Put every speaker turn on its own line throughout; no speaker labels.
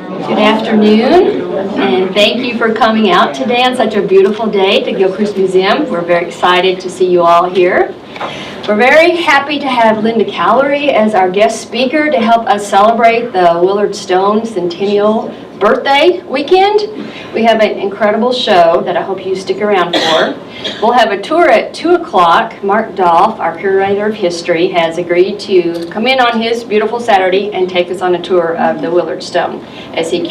Good afternoon, and thank you for coming out today on such a beautiful day to Gilcrease Museum. We're very excited to see you all here. We're very happy to have Stone Callery as our guest speaker to help us celebrate the Willard Stone centennial birthday weekend. We have an incredible show that I hope you stick around for. We'll have a tour at 2 o'clock. Mark Dolph, our curator of history, has agreed to come in on his beautiful Saturday and take us on a tour of the Willard Stone as he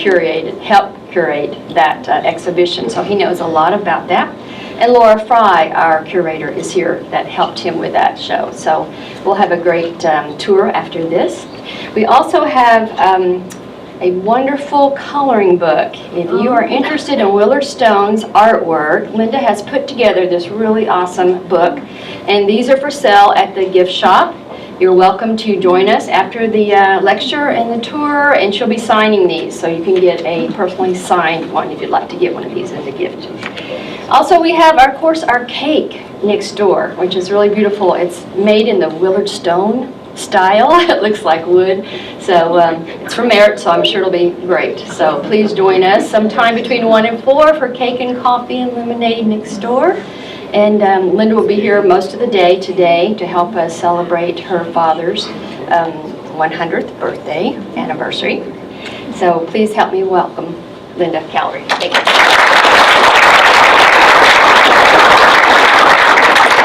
helped curate that exhibition. So he knows a lot about that. And Laura Fry, our curator, is here that helped him with that show. So we'll have a great tour after this. We also have a wonderful coloring book. If you are interested in Willard Stone's artwork, Linda has put together this really awesome book, and these are for sale at the gift shop. You're welcome to join us after the lecture and the tour, and she'll be signing these, so you can get a personally signed one if you'd like to get one of these as a gift. Also, we have, of course, our cake next door, which is really beautiful. It's made in the Willard Stone style. It looks like wood. So it's from Merritt, so I'm sure it'll be great. So please join us sometime between 1 and 4 for cake and coffee and lemonade next door. And Linda will be here most of the day today to help us celebrate her father's 100th birthday anniversary. So please help me welcome Linda Callery. Thank you.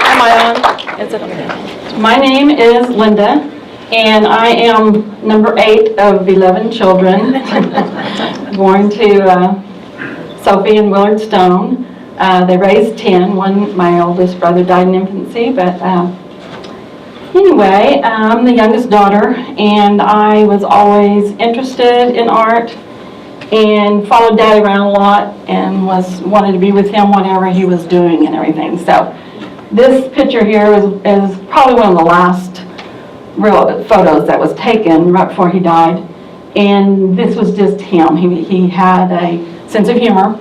Am I on? Is it on? My name is Linda, and I am number 8 of 11 children, born to Sophie and Willard Stone. They raised 10. My oldest brother died in infancy, but anyway, I'm the youngest daughter, and I was always interested in art and followed Daddy around a lot and wanted to be with him whatever he was doing and everything. So this picture here is probably one of the last real photos that was taken right before he died, and this was just him. He had a sense of humor,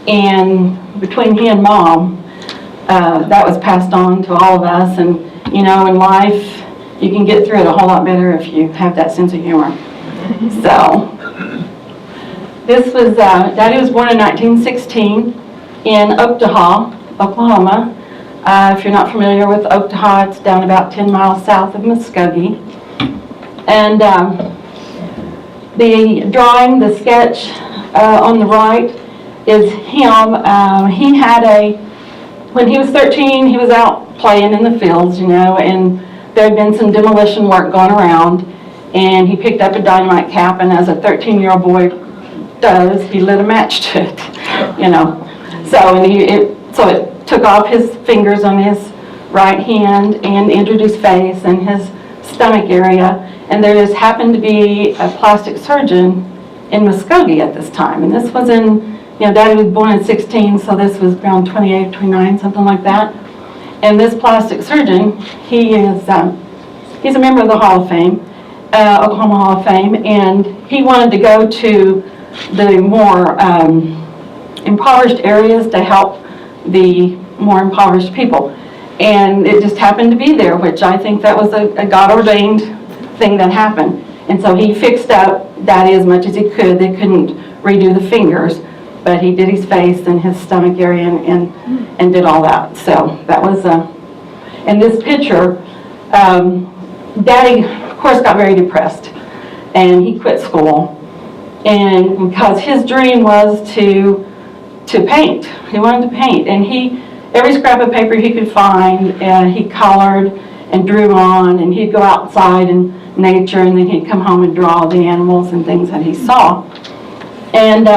and between he and Mom, that was passed on to all of us. And you know, in life, you can get through it a whole lot better if you have that sense of humor. So this was Daddy was born in 1916 in Oklahoma, Oklahoma. If you're not familiar with Oklahoma, it's down about 10 miles south of Muskogee. And the drawing, the sketch on the right is him. He had when he was 13, he was out playing in the fields, you know, and there had been some demolition work going around, and he picked up a dynamite cap, and as a 13-year-old boy does, he lit a match to it, you know. So it took off his fingers on his right hand and entered his face and his stomach area, and there just happened to be a plastic surgeon in Muskogee at this time. And this was Daddy was born in 16, so this was around 28, 29, something like that. And this plastic surgeon, he's a member of the Hall of Fame, Oklahoma Hall of Fame, and he wanted to go to the more impoverished areas to help the more impoverished people. And it just happened to be there, which I think that was a God-ordained thing that happened. And so he fixed up Daddy as much as he could. They couldn't redo the fingers, but he did his face and his stomach area and did all that. So that was, in this picture, Daddy, of course, got very depressed, and he quit school. And because his dream was to paint. He wanted to paint, and every scrap of paper he could find, he colored and drew on, and he'd go outside in nature, and then he'd come home and draw the animals and things that he saw. And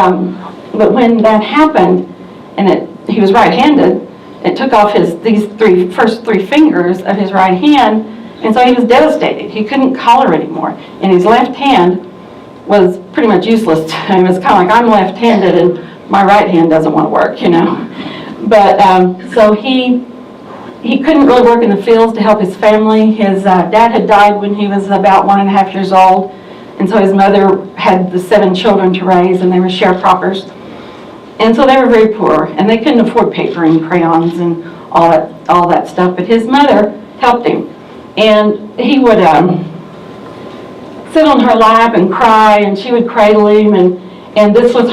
but when that happened, and he was right-handed, it took off these first three fingers of his right hand, and so he was devastated. He couldn't color anymore, and his left hand was pretty much useless to him. It was kind of like, I'm left-handed, and my right hand doesn't want to work, you know. But so he couldn't really work in the fields to help his family. His dad had died when he was about 1.5 years old, and so his mother had the 7 children to raise, and they were sharecroppers. And so they were very poor, and they couldn't afford paper and crayons and all that stuff. But his mother helped him, and he would sit on her lap and cry, and she would cradle him, And this was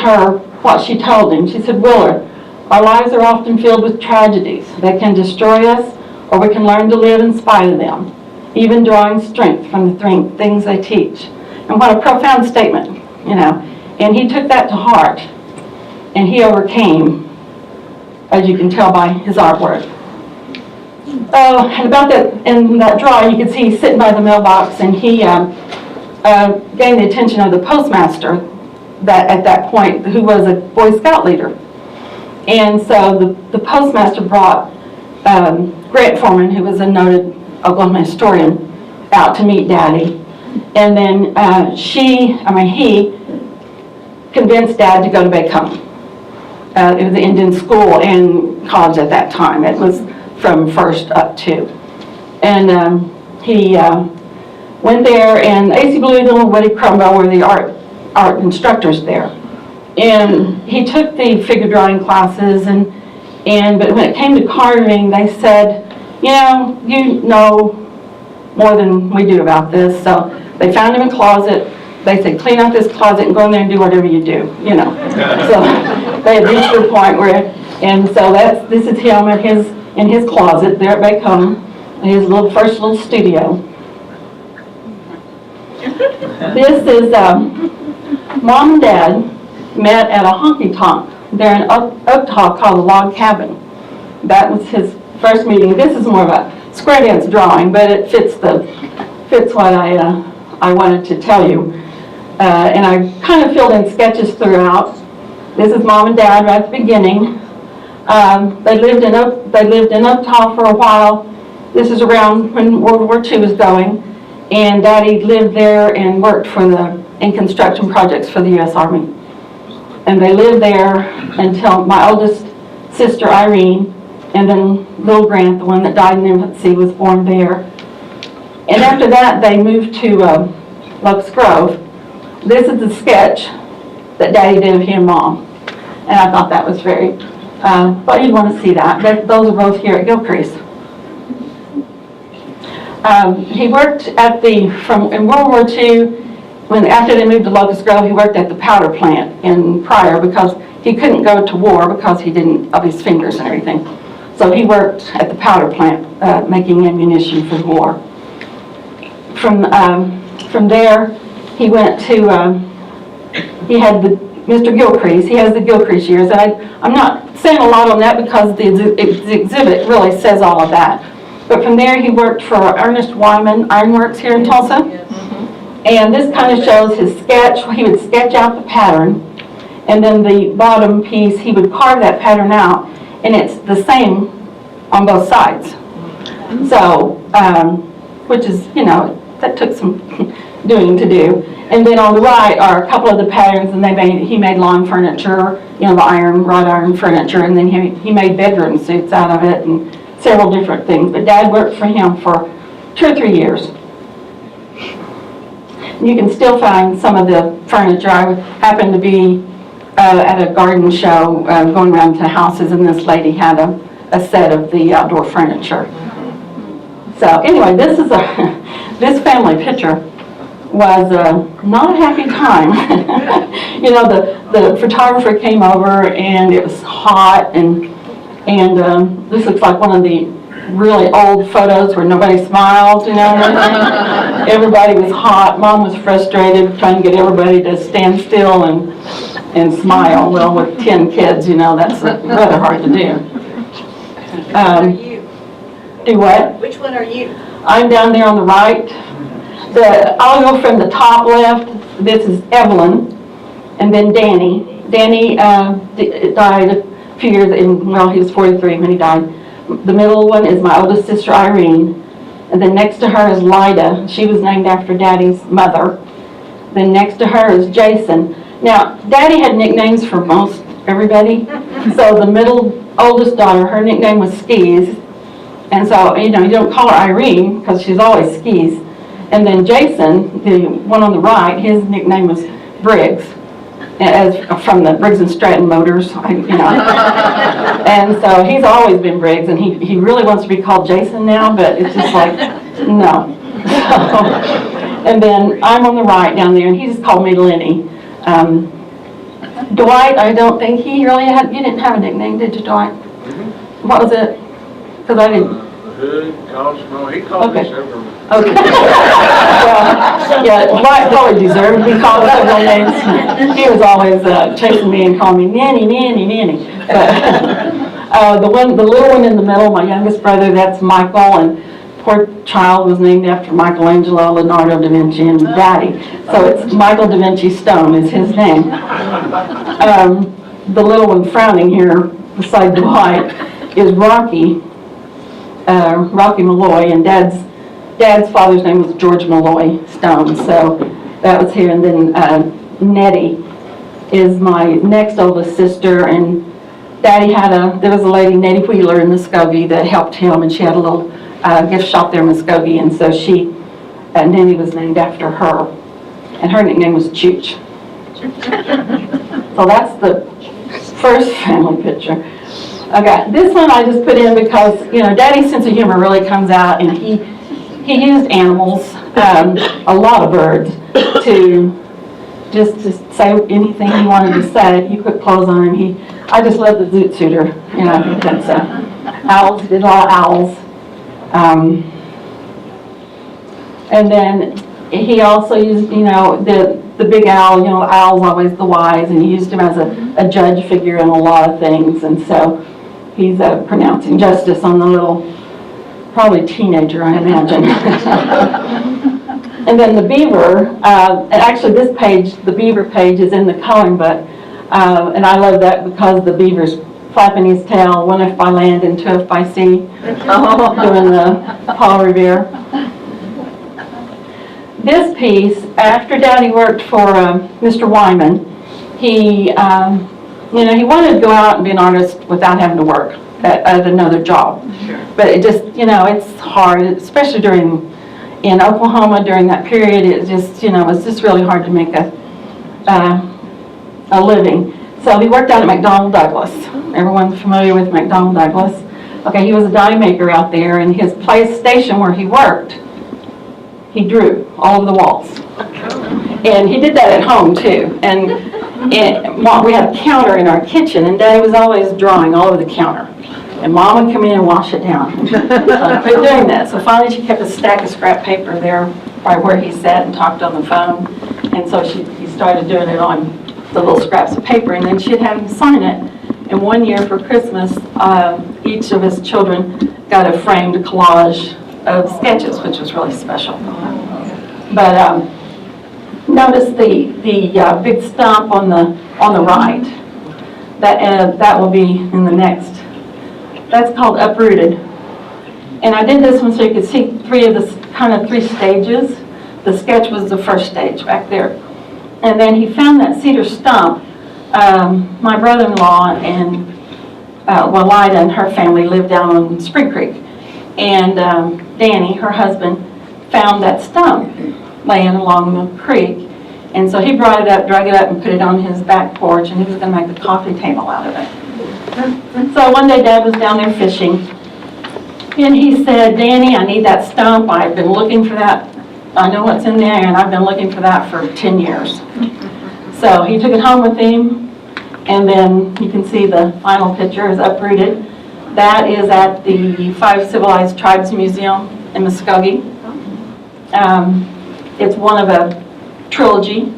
what she told him. She said, "Willard, our lives are often filled with tragedies. They can destroy us, or we can learn to live in spite of them, even drawing strength from the things they teach." And what a profound statement, you know. And he took that to heart, and he overcame, as you can tell by his artwork. And about that, in that drawing, you can see he's sitting by the mailbox, and he gained the attention of the postmaster at that point, who was a Boy Scout leader. And so the postmaster brought Grant Foreman, who was a noted Oklahoma historian, out to meet Daddy. And then he convinced Dad to go to Bacone. It was the Indian school and college at that time. It was from first up to. And he went there, and A.C. Bluegill and Woody Crumbo were the art instructors there. And he took the figure drawing classes, but when it came to carving, they said, you know more than we do about this. So they found him in a closet. They said, "Clean out this closet and go in there and do whatever you do," So they had reached the point where, and so this is him in his closet there at Bacone, his first little studio. This is Mom and Dad met at a honky-tonk there in Oaktaw called the Log Cabin. That was his first meeting. This is more of a square dance drawing, but it fits what I wanted to tell you. And I kind of filled in sketches throughout. This is Mom and Dad right at the beginning. They lived in Oaktaw for a while. This is around when World War II was going, and Daddy lived there and worked in construction projects for the U.S. Army. And they lived there until my oldest sister Irene, and then little Grant, the one that died in infancy, was born there. And after that, they moved to Locust Grove. This is the sketch that Daddy did of he and Mom, and I thought that was very. But you'd want to see that. Those are both here at Gilcrease. He worked in World War II. After they moved to Locust Grove, he worked at the powder plant in Pryor because he couldn't go to war because he didn't of his fingers and everything. So he worked at the powder plant making ammunition for the war. From there, he went to. He had Mr. Gilcrease. He has the Gilcrease years, and I'm not saying a lot on that because the exhibit really says all of that. But from there, he worked for Ernest Wyman Ironworks here in Tulsa. And this kind of shows his sketch. He would sketch out the pattern, and then the bottom piece, he would carve that pattern out, and it's the same on both sides. So, which is, that took some doing to do. And then on the right are a couple of the patterns, and he made lawn furniture, the wrought iron furniture, and then he made bedroom suits out of it, and several different things. But Dad worked for him for 2 or 3 years. You can still find some of the furniture. I happened to be at a garden show going around to houses, and this lady had a set of the outdoor furniture. So anyway, this family picture was not a happy time. The photographer came over, and it was hot, and this looks like one of the really old photos where nobody smiled, Everybody was hot. Mom was frustrated trying to get everybody to stand still and smile. Well, with 10 kids, that's rather hard to do.
Which one are you?
Do what?
Which one are you?
I'm down there on the right. I'll go from the top left. This is Evelyn, and then Danny. Danny died a few years he was 43 when he died. The middle one is my oldest sister Irene, and then next to her is Lida. She was named after Daddy's mother. Then next to her is Jason. Now, Daddy had nicknames for most everybody. So the oldest daughter, her nickname was Skis. And so, you don't call her Irene because she's always Skis. And then Jason, the one on the right, his nickname was Briggs, from the Briggs and Stratton Motors, And so he's always been Briggs, and he really wants to be called Jason now, but it's just like, no. And then I'm on the right down there, and he just called me Lenny. Dwight, I don't think he really had, you didn't have a nickname, did you, Dwight? What was it? Because I didn't.
Hood, Cosmo, he called me
Okay.
several.
Okay. Well, yeah, Dwight probably deserved to be called several names. He was always chasing me and calling me Nanny, Nanny, Nanny. But the little one in the middle, my youngest brother, that's Michael, and poor child was named after Michelangelo, Leonardo da Vinci, and Daddy. So it's Michael da Vinci Stone is his name. The little one frowning here beside Dwight is Rocky Malloy, and Dad's father's name was George Malloy Stone, so that was here. And then Nettie is my next oldest sister, and Daddy there was a lady, Nettie Wheeler in Muskogee, that helped him, and she had a little gift shop there in Muskogee, and so Nettie was named after her, and her nickname was Chooch. So that's the first family picture. Okay, this one I just put in because, Daddy's sense of humor really comes out, and he used animals, a lot of birds, to say anything he wanted to say. If you put clothes on him, I just love the zoot suiter, I think that's owls, he did a lot of owls. And then he also used, the big owl, owl's always the wise, and he used him as a judge figure in a lot of things, and so he's pronouncing justice on the little, probably teenager, I imagine. And then the beaver, actually this page, the beaver page is in the coloring book, and I love that because the beaver's flapping his tail, one if by land and two if by sea, doing the Paul Revere. This piece, after Daddy worked for Mr. Wyman, he wanted to go out and be an artist without having to work at another job. But it just, it's hard, especially in Oklahoma during that period. It just, it's just really hard to make a living. So he worked out at McDonnell Douglas. Everyone's familiar with McDonnell Douglas. Okay, he was a die maker out there, and his place station where he worked, he drew all over the walls. And he did that at home too. And we had a counter in our kitchen, and Daddy was always drawing all over the counter. And Mom would come in and wash it down. So I quit doing that. So finally she kept a stack of scrap paper there by where he sat and talked on the phone. And so he started doing it on the little scraps of paper, and then she'd have him sign it. And one year for Christmas, each of his children got a framed collage of sketches, which was really special. But notice the big stump on the right. That will be in the next. That's called Uprooted. And I did this one so you could see three stages. The sketch was the first stage back there. And then he found that cedar stump. My brother-in-law and Lida and her family lived down on Spring Creek. And Danny, her husband, found that stump laying along the creek. And so he brought it up, drug it up, and put it on his back porch, and he was going to make a coffee table out of it. So one day Dad was down there fishing, and he said, Danny, I need that stump. I've been looking for that. I know what's in there, and I've been looking for that for 10 years. So he took it home with him, and then you can see the final picture is Uprooted. That is at the Five Civilized Tribes Museum in Muskogee. It's one of a trilogy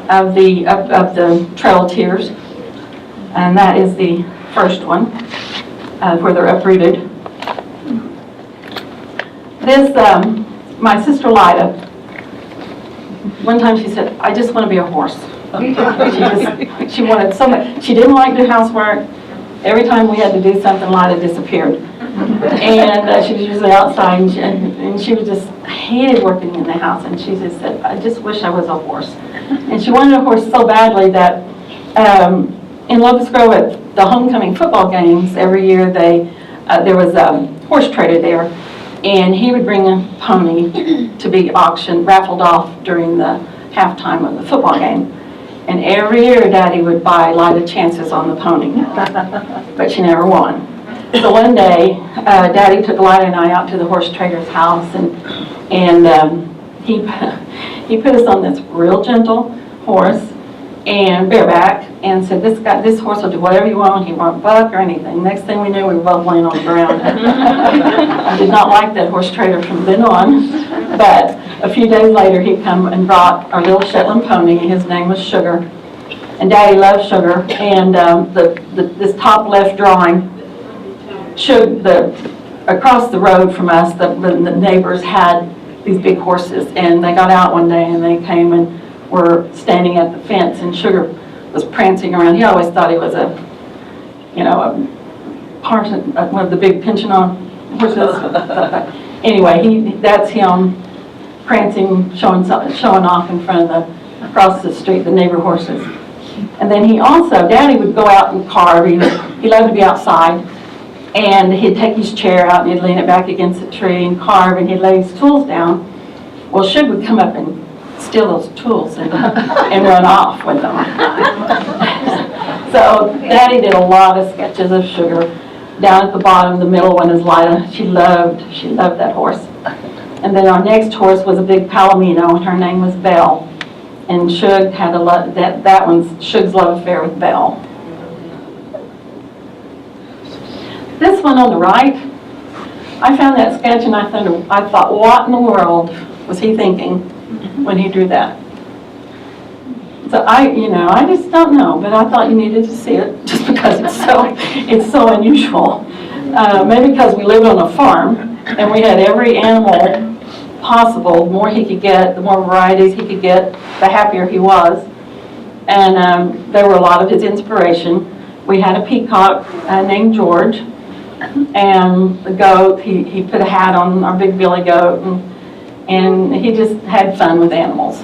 of the Trail of Tears, and that is the first one where they're uprooted. This, my sister Lida, one time she said, I just want to be a horse. She wanted so much. She didn't like to do housework. Every time we had to do something, Lida disappeared. And she was usually outside, and she was just hated working in the house. And she just said, I just wish I was a horse. And she wanted a horse so badly that in Locust Grove at the homecoming football games every year, there was a horse trader there, and he would bring a pony to be raffled off during the halftime of the football game. And every year Daddy would buy Lida chances on the pony, but she never won. So one day, Daddy took Lida and I out to the horse trader's house, and he put us on this real gentle horse, and bareback, and said, this horse will do whatever you want. He won't buck or anything. Next thing we knew, we were both laying on the ground. I did not like that horse trader from then on, but a few days later, he come and brought our little Shetland pony. His name was Sugar, and Daddy loved Sugar. And this top left drawing, across the road from us, the neighbors had these big horses, and they got out one day and they came and were standing at the fence, and Sugar was prancing around. He always thought he was a parson, one of the big pension-on horses. Anyway, that's him prancing, showing off in front of across the street, the neighbor horses. And then he also, Daddy would go out and carve. He loved to be outside, and he'd take his chair out and he'd lean it back against the tree and carve, and he'd lay his tools down. Well, Suge would come up and steal those tools and run off with them. So Daddy did a lot of sketches of Sugar. Down at the bottom, the middle one is Lida. She loved that horse. And then our next horse was a big Palomino, and her name was Belle. And Suge had that one's Suge's love affair with Belle. This one on the right, I found that sketch and I thought, what in the world was he thinking when he drew that? So I just don't know, but I thought you needed to see it just because it's so unusual. Maybe because we lived on a farm and we had every animal possible. The more he could get, the more varieties he could get, the happier he was. And there were a lot of his inspiration. We had a peacock named George, and the goat, he put a hat on our big billy goat, and he just had fun with animals.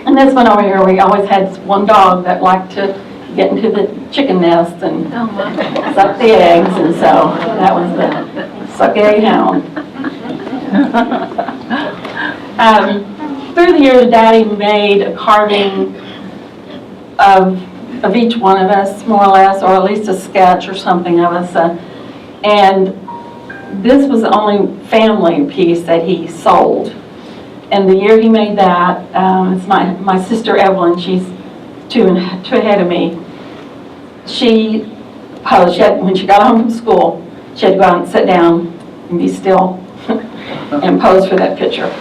And this one over here, we always had one dog that liked to get into the chicken nest and suck the eggs, and so that was the suck egg hound. Through the years, Daddy made a carving of each one of us, more or less, or at least a sketch or something of us. And this was the only family piece that he sold. And the year he made that, it's my sister Evelyn, she's two ahead of me. She posed, when she got home from school, she had to go out and sit down and be still and pose for that picture.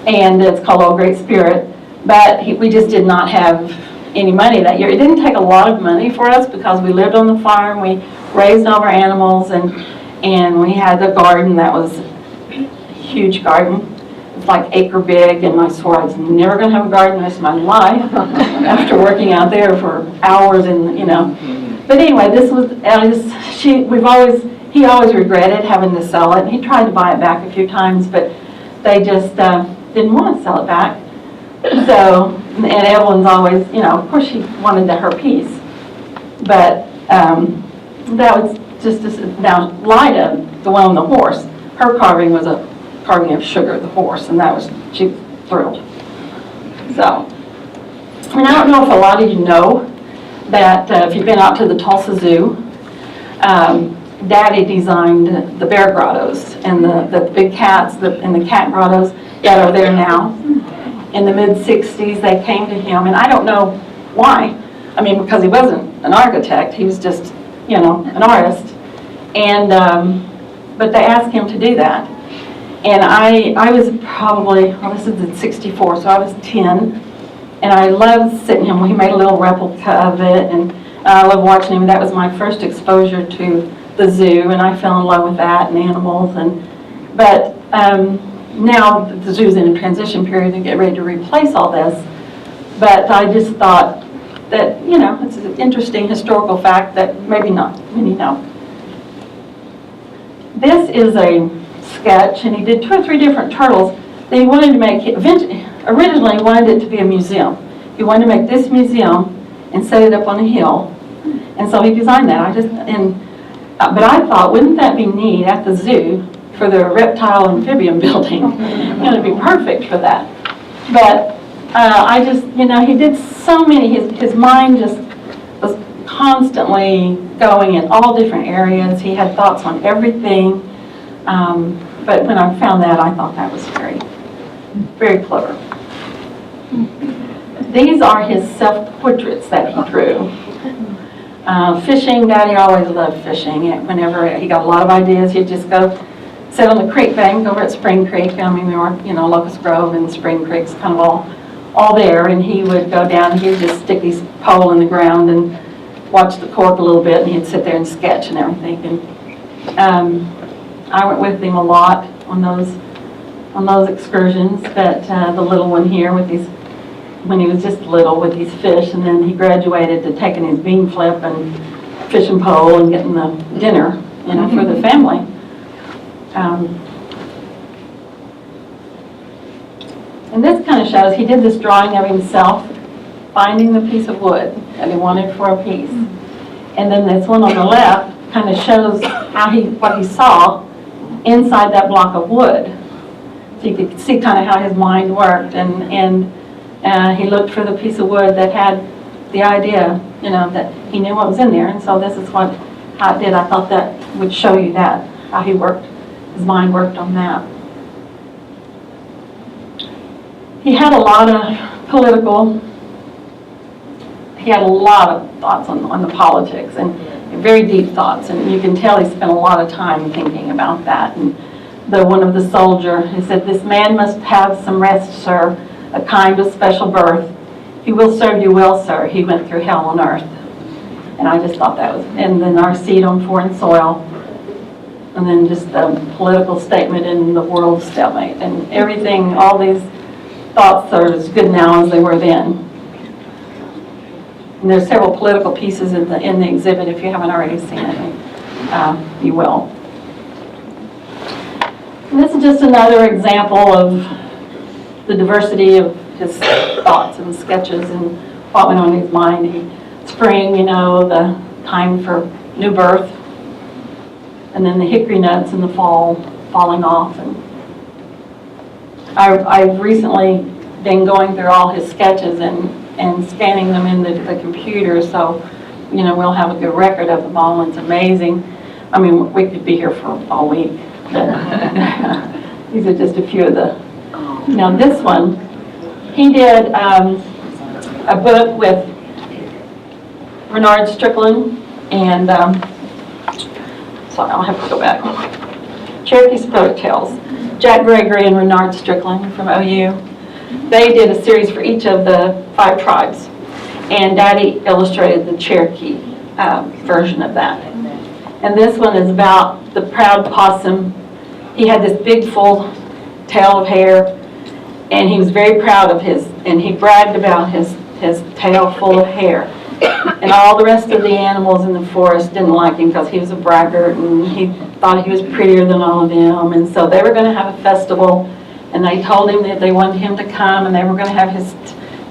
And it's called Oh Great Spirit. But we just did not have any money that year. It didn't take a lot of money for us because we lived on the farm, we raised all our animals, and we had the garden that was a huge garden. It's like acre big, and I swore I was never going to have a garden the rest of my life after working out there for hours, and But anyway, this was he always regretted having to sell it. He tried to buy it back a few times, but they just didn't want to sell it back. So, and Evelyn's always, of course she wanted her piece, but that was just now Lida, the one on the horse, her carving was a carving of Sugar, the horse, and she was thrilled. So, and I don't know if a lot of you know that if you've been out to the Tulsa Zoo, Daddy designed the bear grottos and the big cats and the cat grottos that are there now. In the mid-'60s, they came to him, and I don't know why. I mean, because he wasn't an architect, he was just, an artist. And but they asked him to do that. And I was probably, this is in '64, so I was 10. And I loved sitting him. He made a little replica of it, and I loved watching him. That was my first exposure to the zoo, and I fell in love with that and animals. But now the zoo's in a transition period and get ready to replace all this. But I just thought that, it's an interesting historical fact that maybe not many know. This is a sketch, and he did 2 or 3 different turtles that he wanted to make. Originally, he wanted it to be a museum. He wanted to make this museum and set it up on a hill, and so he designed that. But I thought, wouldn't that be neat at the zoo for the reptile amphibian building? It'd be perfect for that. But I just, he did so many. His mind just was constantly going in all different areas. He had thoughts on everything. But when I found that, I thought that was very, very clever. These are his self-portraits that he drew. Fishing, Daddy always loved fishing. Whenever he got a lot of ideas, he'd just go sit on the creek bank over at Spring Creek. I mean, we were, Locust Grove and Spring Creek's kind of all there, and he would go down and he would just stick his pole in the ground and watch the cork a little bit, and he'd sit there and sketch and everything. And I went with him a lot on those excursions. But the little one here with these, when he was just little, with these fish, and then he graduated to taking his bean flip and fishing pole and getting the dinner, for the family. And this kind of shows, he did this drawing of himself finding the piece of wood that he wanted for a piece. And then this one on the left kind of shows what he saw inside that block of wood. So you could see kind of how his mind worked, and he looked for the piece of wood that had the idea, that he knew what was in there. And so this is how it did. I thought that would show you that, how he worked, his mind worked on that. He had a lot of thoughts on the politics, and very deep thoughts, and you can tell he spent a lot of time thinking about that. And one of the soldier, he said, "This man must have some rest, sir, a kind of special birth. He will serve you well, sir. He went through hell on earth." And I just thought that was, and then our seed on foreign soil, and then just the political statement in the world stalemate, and everything, all these thoughts are as good now as they were then. And there's several political pieces in the exhibit. If you haven't already seen it, you will. And this is just another example of the diversity of his thoughts and sketches and what went on in his mind. Spring, the time for new birth, and then the hickory nuts in the fall falling off. And I've recently been going through all his sketches and scanning them in the computer, so we'll have a good record of them all. It's amazing. I mean, we could be here for all week. These are just a few of the. Now this one, he did a book with Renard Strickland and sorry, I'll have to go back. Cherokee Spirit Tales. Jack Gregory and Renard Strickland from OU. They did a series for each of the 5 tribes, and Daddy illustrated the Cherokee version of that. And this one is about the proud possum. He had this big full tail of hair, and he was very proud of and he bragged about his tail full of hair. And all the rest of the animals in the forest didn't like him because he was a braggart, and he thought he was prettier than all of them. And so they were going to have a festival, and they told him that they wanted him to come, and they were going to have his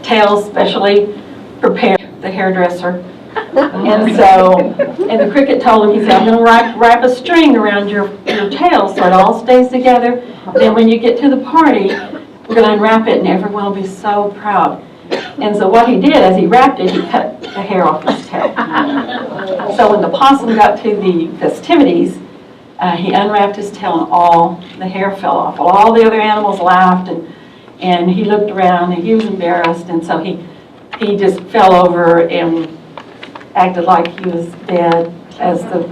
tail specially prepared, the hairdresser. And the cricket told him, he said, "I'm going to wrap a string around your tail so it all stays together. Then when you get to the party, we're going to unwrap it, and everyone will be so proud." And so what he did, as he wrapped it, he cut the hair off his tail. So when the possum got to the festivities, he unwrapped his tail, and all the hair fell off. All the other animals laughed, and he looked around, and he was embarrassed, and so he just fell over and acted like he was dead as the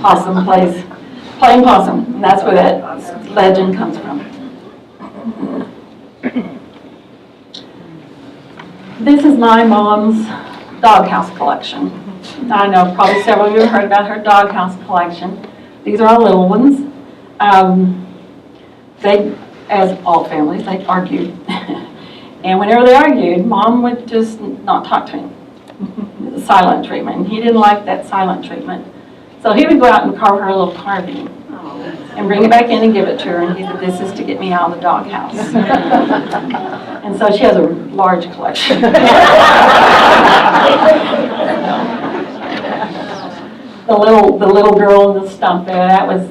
possum playing possum. And that's where that legend comes from. This is my mom's doghouse collection. I know probably several of you have heard about her doghouse collection. These are all little ones. They, as all families, they argued. And whenever they argued, Mom would just not talk to him. The silent treatment. He didn't like that silent treatment. So he would go out and carve her a little carving and bring it back in and give it to her. And he said, "This is to get me out of the doghouse." And so she has a large collection. The little girl in the stump there, that was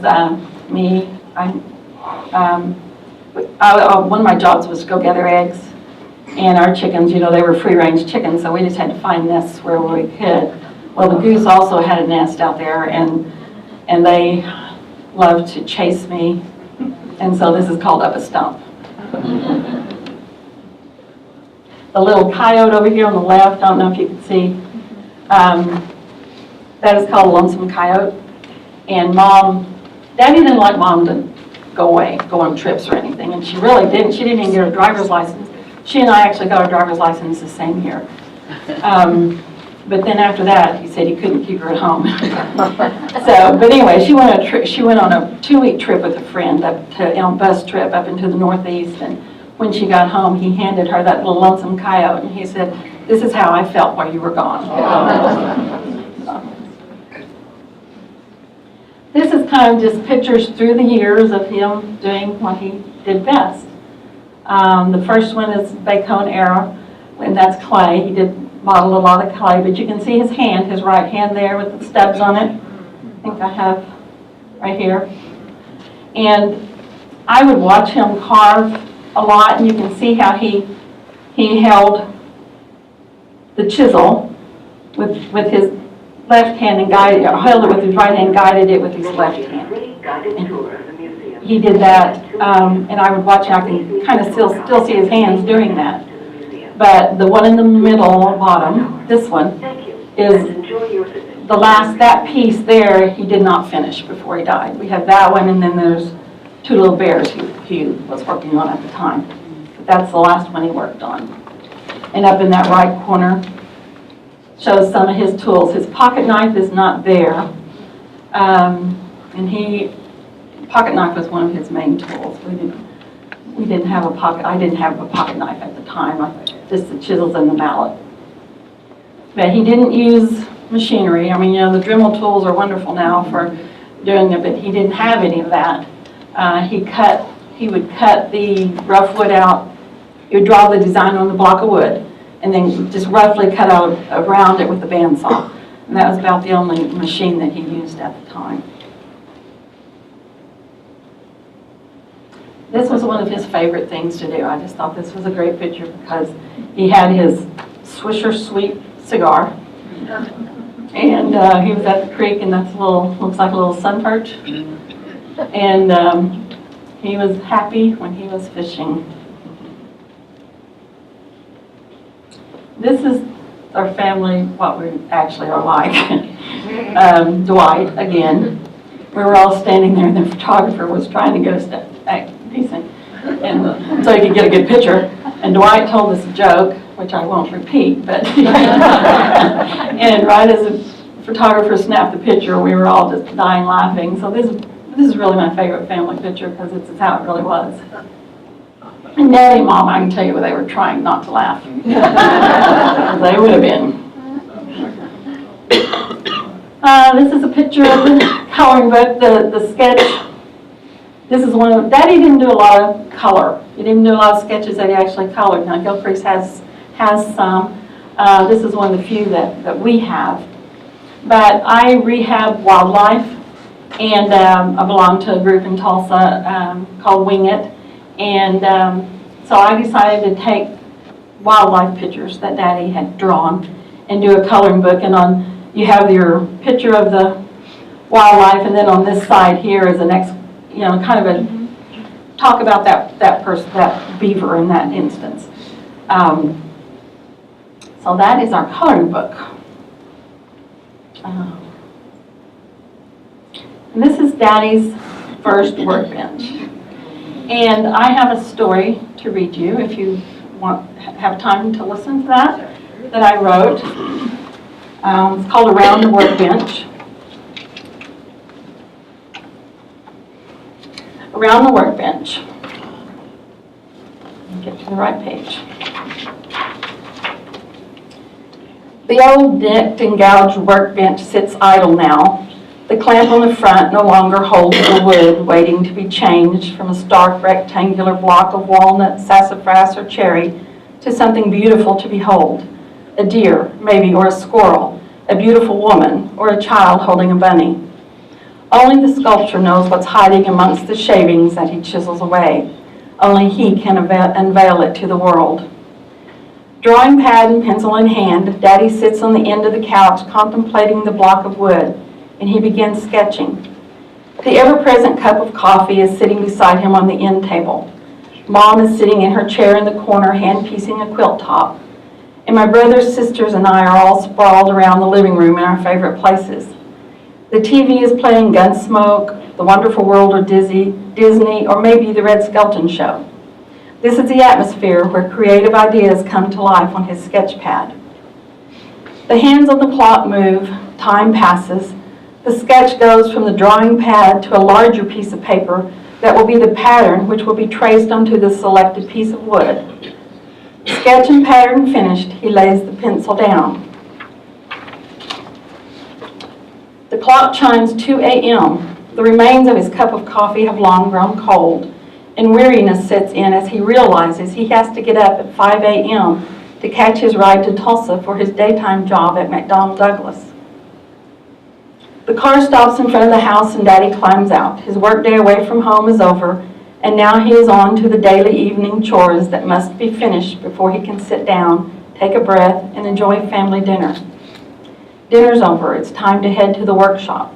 me. One of my jobs was to go gather eggs. And our chickens, they were free-range chickens, so we just had to find nests where we could. Well, the goose also had a nest out there, and they loved to chase me. And so this is called Up a Stump. the little coyote over here on the left, I don't know if you can see. That is called a lonesome coyote. And Daddy didn't like Mom to go on trips or anything, and she really didn't. She didn't even get her driver's license. She and I actually got our driver's license the same year. But then after that, he said he couldn't keep her at home. But anyway, she went on a 2-week trip with a friend bus trip up into the Northeast, and when she got home, he handed her that little lonesome coyote, and he said, "This is how I felt while you were gone." This is kind of just pictures through the years of him doing what he did best. The first one is Bacon era, and that's clay. He did model a lot of clay, but you can see his hand, his right hand there with the stubs on it. I think I have right here. And I would watch him carve a lot, and you can see how he held the chisel with his left hand and held it with his right hand, guided it with his left hand. And he did that, and I would watch, and I can kind of still see his hands doing that. But the one in the middle, bottom, this one, is the last, that piece there, he did not finish before he died. We have that one, and then there's 2 little bears he was working on at the time. But that's the last one he worked on. And up in that right corner shows some of his tools. His pocket knife is not there. And pocket knife was one of his main tools. We didn't have a pocket, I didn't have a pocket knife at the time, just the chisels and the mallet. But he didn't use machinery. I mean, the Dremel tools are wonderful now for doing it, but he didn't have any of that. He would cut the rough wood out. He would draw the design on the block of wood, and then just roughly cut out around it with the bandsaw. And that was about the only machine that he used at the time. This was one of his favorite things to do. I just thought this was a great picture because he had his Swisher Sweet cigar. And he was at the creek, and that's looks like a little sun perch. And he was happy when he was fishing. This is our family, what we actually are like. Dwight, again. We were all standing there, and the photographer was trying to get us decent, and so he could get a good picture. And Dwight told us a joke, which I won't repeat, but and right as the photographer snapped the picture, we were all just dying laughing. So this is really my favorite family picture because this is how it really was. And Daddy and Mom, I can tell you, they were trying not to laugh. They would have been. This is a picture of the coloring book, the sketch. This is one of, Daddy didn't do a lot of color. He didn't do a lot of sketches that he actually colored. Now, Gilcrease has some. This is one of the few that we have. But I rehab wildlife, and I belong to a group in Tulsa called Wing It. And so I decided to take wildlife pictures that Daddy had drawn and do a coloring book. And you have your picture of the wildlife, and then on this side here is the next, kind of a talk about that person, that beaver in that instance. So that is our coloring book. And this is Daddy's first workbench. And I have a story to read you if you have time to listen to that I wrote. It's called Around the Workbench. Around the Workbench. Get to the right page. The old nicked and gouged workbench sits idle now. The clamp on the front no longer holds the wood, waiting to be changed from a stark rectangular block of walnut, sassafras, or cherry to something beautiful to behold. A deer, maybe, or a squirrel, a beautiful woman, or a child holding a bunny. Only the sculptor knows what's hiding amongst the shavings that he chisels away. Only he can unveil it to the world. Drawing pad and pencil in hand, Daddy sits on the end of the couch contemplating the block of wood, and he begins sketching. The ever-present cup of coffee is sitting beside him on the end table. Mom is sitting in her chair in the corner hand-piecing a quilt top. And my brothers, sisters, and I are all sprawled around the living room in our favorite places. The TV is playing Gunsmoke, The Wonderful World of Disney, or maybe The Red Skelton Show. This is the atmosphere where creative ideas come to life on his sketch pad. The hands on the clock move, time passes. The sketch goes from the drawing pad to a larger piece of paper that will be the pattern which will be traced onto the selected piece of wood. Sketch and pattern finished, he lays the pencil down. The clock chimes 2 a.m. The remains of his cup of coffee have long grown cold, and weariness sets in as he realizes he has to get up at 5 a.m. to catch his ride to Tulsa for his daytime job at McDonnell Douglas. The car stops in front of the house and Daddy climbs out. His workday away from home is over, and now he is on to the daily evening chores that must be finished before he can sit down, take a breath, and enjoy family dinner. Dinner's over. It's time to head to the workshop.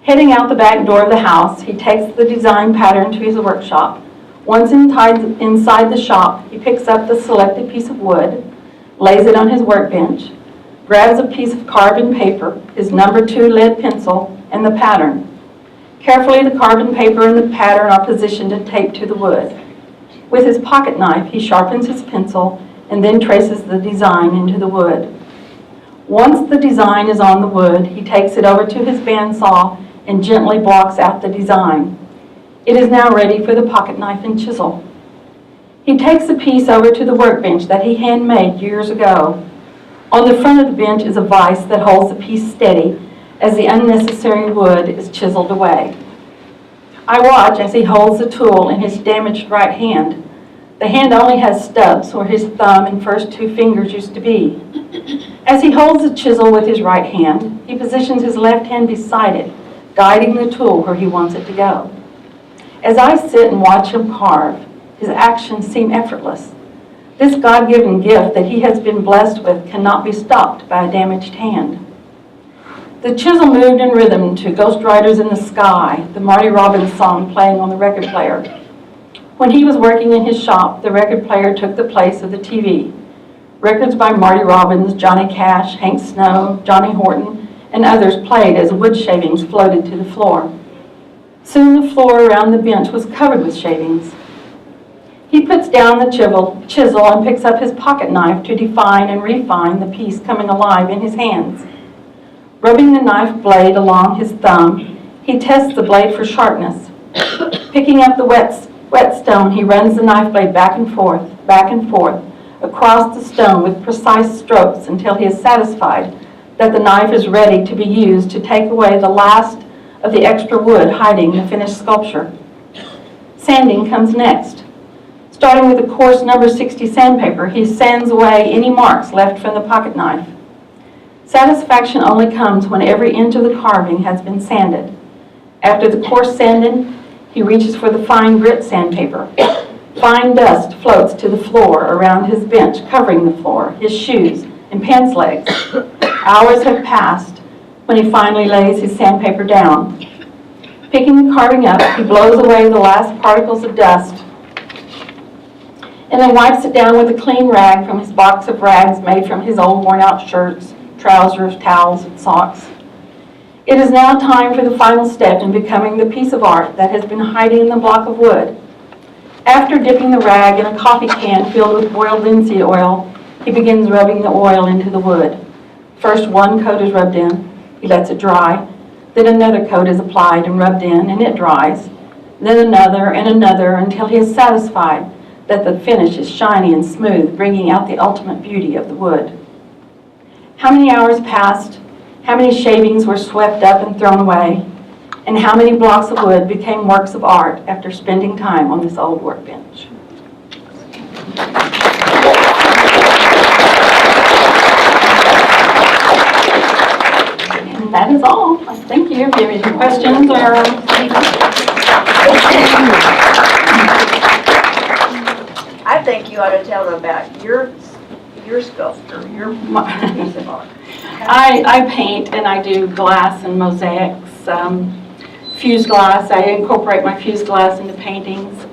Heading out the back door of the house, he takes the design pattern to his workshop. Once inside the shop, he picks up the selected piece of wood, lays it on his workbench, grabs a piece of carbon paper, his number 2 lead pencil, and the pattern. Carefully, the carbon paper and the pattern are positioned and taped to the wood. With his pocket knife, he sharpens his pencil and then traces the design into the wood. Once the design is on the wood, he takes it over to his bandsaw and gently blocks out the design. It is now ready for the pocket knife and chisel. He takes the piece over to the workbench that he handmade years ago. On the front of the bench is a vise that holds the piece steady as the unnecessary wood is chiseled away. I watch as he holds the tool in his damaged right hand. The hand only has stubs where his thumb and first 2 fingers used to be. As he holds the chisel with his right hand, he positions his left hand beside it, guiding the tool where he wants it to go. As I sit and watch him carve, his actions seem effortless. This God-given gift that he has been blessed with cannot be stopped by a damaged hand. The chisel moved in rhythm to Ghost Riders in the Sky, the Marty Robbins song playing on the record player. When he was working in his shop, the record player took the place of the TV. Records by Marty Robbins, Johnny Cash, Hank Snow, Johnny Horton, and others played as wood shavings floated to the floor. Soon the floor around the bench was covered with shavings. He puts down the chisel and picks up his pocket knife to define and refine the piece coming alive in his hands. Rubbing the knife blade along his thumb, he tests the blade for sharpness. Picking up the wet stone, he runs the knife blade back and forth, across the stone with precise strokes until he is satisfied that the knife is ready to be used to take away the last of the extra wood hiding the finished sculpture. Sanding comes next. Starting with a coarse number 60 sandpaper, he sands away any marks left from the pocket knife. Satisfaction only comes when every inch of the carving has been sanded. After the coarse sanding, he reaches for the fine grit sandpaper. Fine dust floats to the floor around his bench, covering the floor, his shoes, and pants legs. Hours have passed when he finally lays his sandpaper down. Picking the carving up, he blows away the last particles of dust and then wipes it down with a clean rag from his box of rags made from his old worn-out shirts, trousers, towels, and socks. It is now time for the final step in becoming the piece of art that has been hiding in the block of wood. After dipping the rag in a coffee can filled with boiled linseed oil, he begins rubbing the oil into the wood. First, one coat is rubbed in. He lets it dry. Then another coat is applied and rubbed in, and it dries. Then another and another until he is satisfied that the finish is shiny and smooth, bringing out the ultimate beauty of the wood. How many hours passed? How many shavings were swept up and thrown away? And how many blocks of wood became works of art after spending time on this old workbench? And that is all. Thank you. If you have any questions or
I think you ought to tell them about your sculpture, your piece of art.
I paint and I do glass and mosaics, fused glass. I incorporate my fused glass into paintings.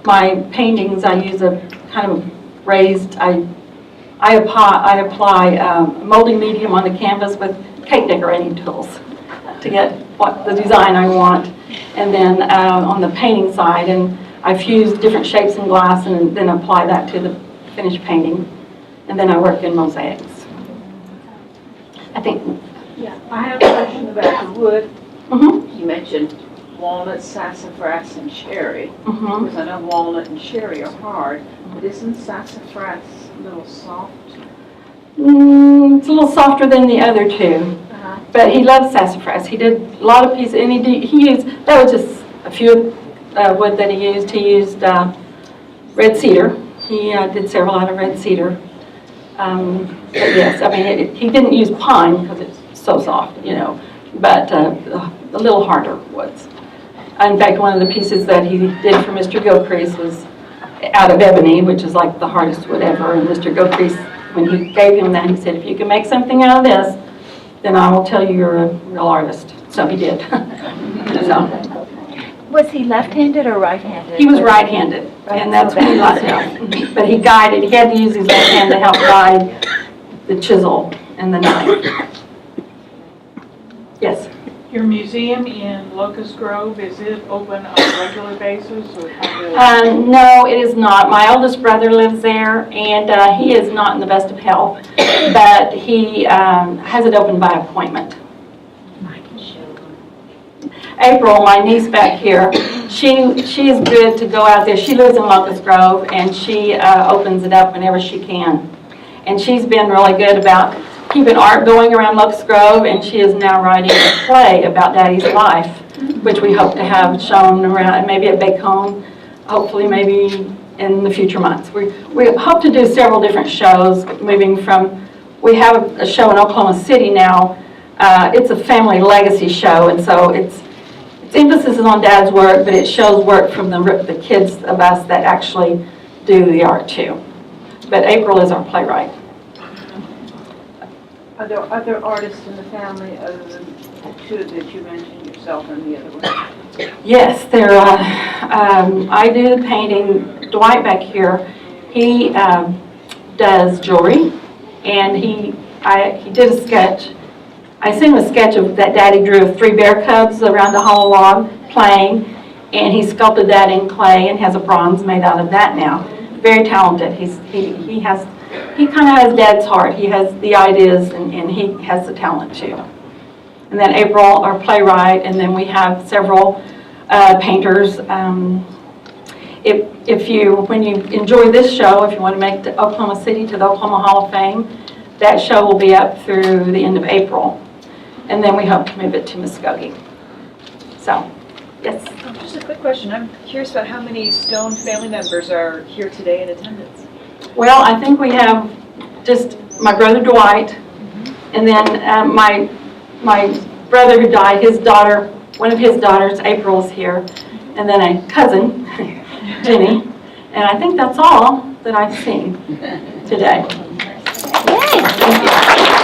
my paintings, I use a kind of raised, I apply molding medium on the canvas with cake decorating tools to get what the design I want. And then on the painting side, and I fuse different shapes in glass and then apply that to the finished painting. And then I work in mosaics. I think.
Yeah, I have a question about the wood.
Mm-hmm.
You mentioned walnut, sassafras, and cherry.
Mm-hmm.
Because I know walnut and cherry are hard, but isn't sassafras a little soft?
It's a little softer than the other two,
Uh-huh.
but he loves sassafras. He did a lot of pieces, and he used, that was just a few wood that he used. He used red cedar. He did several out of red cedar. But yes, I mean, he didn't use pine because it's so soft, you know, but a little harder woods. In fact, one of the pieces that he did for Mr. Gilcrease was out of ebony, which is like the hardest wood ever. And Mr. Gilcrease, when he gave him that, he said, if you can make something out of this, then I will tell you you're a real artist. So he did. So,
Was he left-handed or right-handed?
he was right-handed, and that's what he liked. Yeah. But he guided, he had to use his left hand to help guide the chisel and the knife. Yes?
Your museum in Locust Grove, is it open on a regular basis or how does?
No, it is not. My oldest brother lives there, and he is not in the best of health, but he has it open by appointment. April, my niece back here, she is good to go out there. She lives in Locust Grove, and she opens it up whenever she can. And she's been really good about keeping art going around Locust Grove, and she is now writing a play about Daddy's life, which we hope to have shown around, maybe at Bacon, hopefully maybe in the future months. We hope to do several different shows, moving from, we have a show in Oklahoma City now. It's a family legacy show, and so its emphasis is on Dad's work, but it shows work from the kids of us that actually do the art too. But April is our playwright.
Are there other artists in the family other than the two that you mentioned, yourself and the other one?
Yes, I do the painting. Dwight back here, he does jewelry, and he did a sketch. I sent him a sketch of that Daddy drew of 3 bear cubs around a hollow log playing, and he sculpted that in clay and has a bronze made out of that now. Very talented. He kind of has Dad's heart. He has the ideas, and he has the talent too. And then April, our playwright, and then we have several painters. When you enjoy this show, if you want to make the Oklahoma City to the Oklahoma Hall of Fame, that show will be up through the end of April. And then we hope to move it to Muskogee. So, yes.
Just a quick question. I'm curious about how many Stone family members are here today in attendance.
Well, I think we have just my brother Dwight, and then my brother who died, his daughter, one of his daughters, April, is here, and then a cousin, Jenny. And I think that's all that I've seen today.
Yay!